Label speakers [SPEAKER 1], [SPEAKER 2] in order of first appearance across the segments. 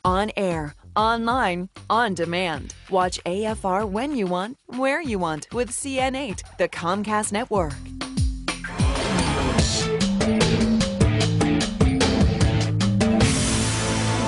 [SPEAKER 1] On air, online, on demand. Watch AFR when you want, where you want with CN8, the Comcast network.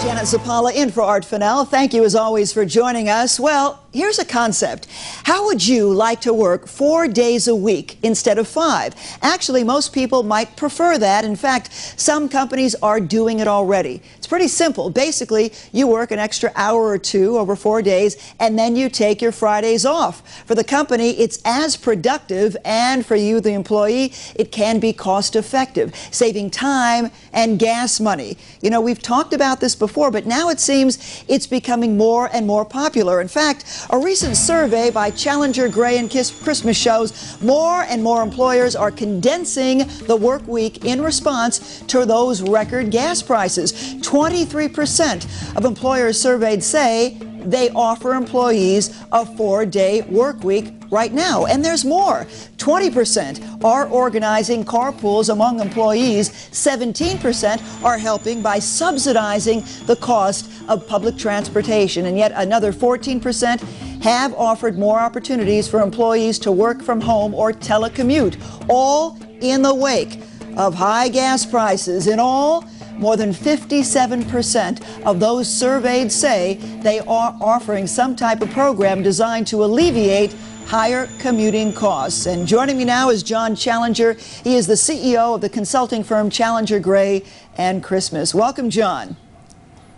[SPEAKER 2] Janet Zapala in for Art Fennell. Thank you as always for joining us. Well, here's a concept. How would you like to work 4 days a week instead of 5? Actually, most people might prefer that. In fact, some companies are doing it already. It's pretty simple. Basically, you work an extra hour or two over 4 days, and then you take your Fridays off. For the company, it's as productive, and for you, the employee, it can be cost effective, saving time and gas money. You know, we've talked about this before, but now it seems it's becoming more and more popular. In fact, a recent survey by Challenger Gray and Christmas shows more and more employers are condensing the work week in response to those record gas prices. 23% of employers surveyed say they offer employees a 4-day work week right now. And there's more. 20% are organizing carpools among employees. 17% are helping by subsidizing the cost of public transportation. And yet another 14% have offered more opportunities for employees to work from home or telecommute, all in the wake of high gas prices. In all, more than 57% of those surveyed say they are offering some type of program designed to alleviate higher commuting costs. And joining me now is John Challenger. He is the CEO of the consulting firm Challenger Gray and Christmas. Welcome, John.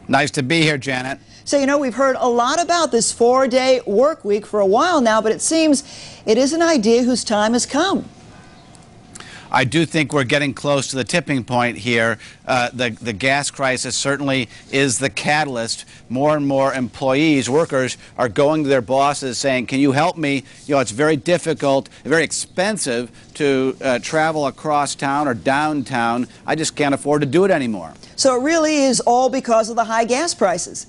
[SPEAKER 3] Nice to be here, Janet.
[SPEAKER 2] So, you know, we've heard a lot about this 4-day work week for a while now, but it seems it is an idea whose time has come.
[SPEAKER 3] I do think we're getting close to the tipping point here. The gas crisis certainly is the catalyst. More and more employees, workers, are going to their bosses saying, can you help me? You know, it's very difficult, very expensive to travel across town or downtown. I just can't afford to do it anymore.
[SPEAKER 2] So it really is all because of the high gas prices.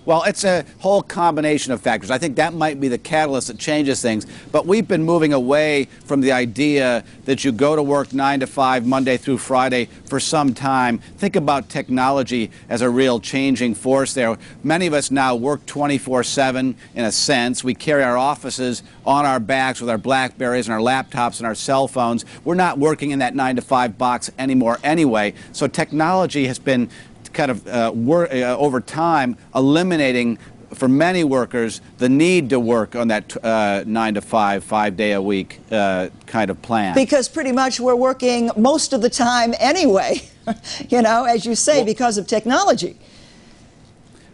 [SPEAKER 3] Well, it's a whole combination of factors. I think that might be the catalyst that changes things. But we've been moving away from the idea that you go to work 9 to 5, Monday through Friday for some time. Think about technology as a real changing force there. Many of us now work 24/7 in a sense. We carry our offices on our backs with our BlackBerries and our laptops and our cell phones. We're not working in that 9 to 5 box anymore anyway. So technology has been kind of over time eliminating for many workers the need to work on that 9 to 5, 5-day-a-week kind of plan.
[SPEAKER 2] Because pretty much we're working most of the time anyway, you know, as you say, because of technology.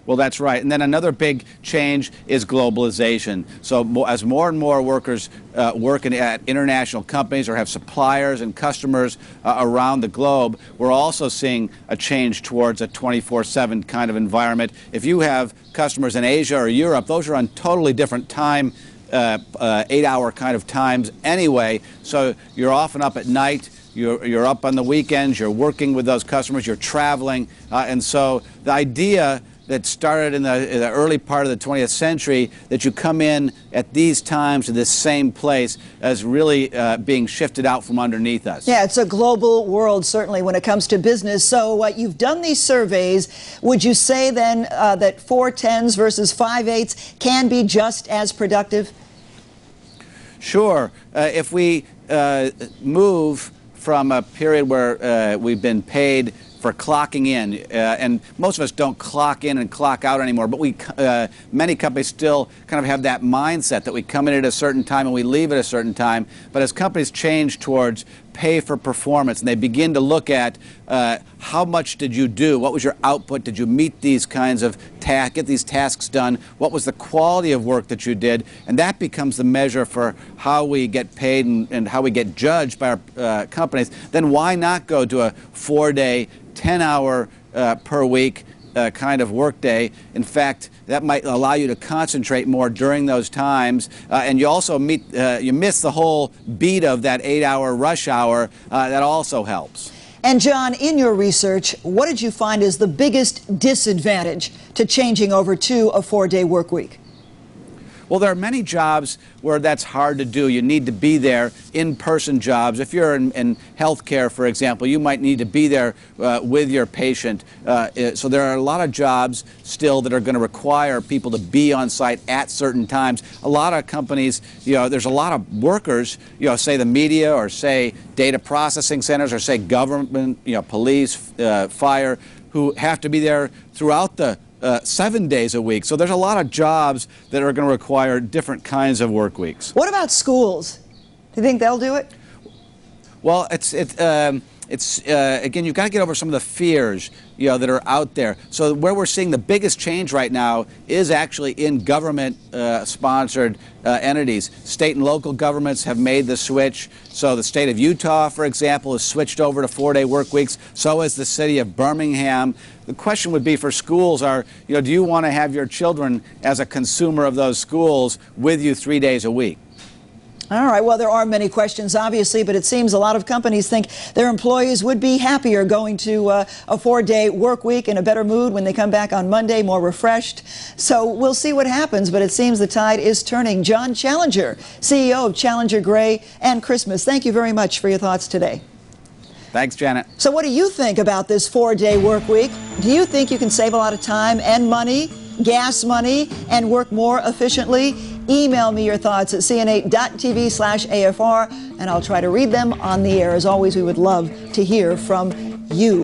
[SPEAKER 3] Well, that's right. And then another big change is globalization. So as more and more workers work at international companies or have suppliers and customers around the globe, we're also seeing a change towards a 24/7 kind of environment. If you have customers in Asia or Europe, those are on totally different time, 8-hour kind of times anyway. So you're often up at night. You're up on the weekends. You're working with those customers. You're traveling. And so the idea that started in the early part of the 20th century, that you come in at these times to this same place, is really being shifted out from underneath us.
[SPEAKER 2] Yeah, it's a global world, certainly, when it comes to business. So you've done these surveys. Would you say then that 4/10s versus 5/8s can be just as productive? Sure.
[SPEAKER 3] If we move from a period where we've been paid for clocking in, and most of us don't clock in and clock out anymore, but many companies still kind of have that mindset that we come in at a certain time and we leave at a certain time. But as companies change towards pay for performance and they begin to look at how much did you do, what was your output, did you meet these kinds of tasks, get these tasks done, what was the quality of work that you did, and that becomes the measure for how we get paid and how we get judged by our companies, then why not go to a 4-day, 10-hour per week kind of workday? In fact, that might allow you to concentrate more during those times, and you also you miss the whole beat of that 8-hour rush hour. That also helps.
[SPEAKER 2] And John, in your research, what did you find is the biggest disadvantage to changing over to a 4-day work week?
[SPEAKER 3] Well, there are many jobs where that's hard to do. You need to be there, in-person jobs. If you're in healthcare, for example, you might need to be there with your patient. So there are a lot of jobs still that are going to require people to be on site at certain times. A lot of companies, there's a lot of workers, say the media or say data processing centers or say government, police, fire, who have to be there throughout the 7 days a week. So there's a lot of jobs that are going to require different kinds of work weeks.
[SPEAKER 2] What about schools? Do you think they'll do it?
[SPEAKER 3] Well, again, you've got to get over some of the fears, that are out there. So where we're seeing the biggest change right now is actually in government-sponsored entities. State and local governments have made the switch. So the state of Utah, for example, has switched over to 4-day work weeks. So has the city of Birmingham. The question would be for schools do you want to have your children as a consumer of those schools with you 3 days a week?
[SPEAKER 2] All right, well, there are many questions, obviously, but it seems a lot of companies think their employees would be happier going to a 4-day work week, in a better mood when they come back on Monday, more refreshed. So we'll see what happens, but it seems the tide is turning. John Challenger, CEO of Challenger Gray and Christmas, thank you very much for your thoughts today.
[SPEAKER 3] Thanks, Janet.
[SPEAKER 2] So what do you think about this 4-day work week? Do you think you can save a lot of time and money, gas money, and work more efficiently? Email me your thoughts at cn8.tv/AFR, and I'll try to read them on the air. As always, we would love to hear from you.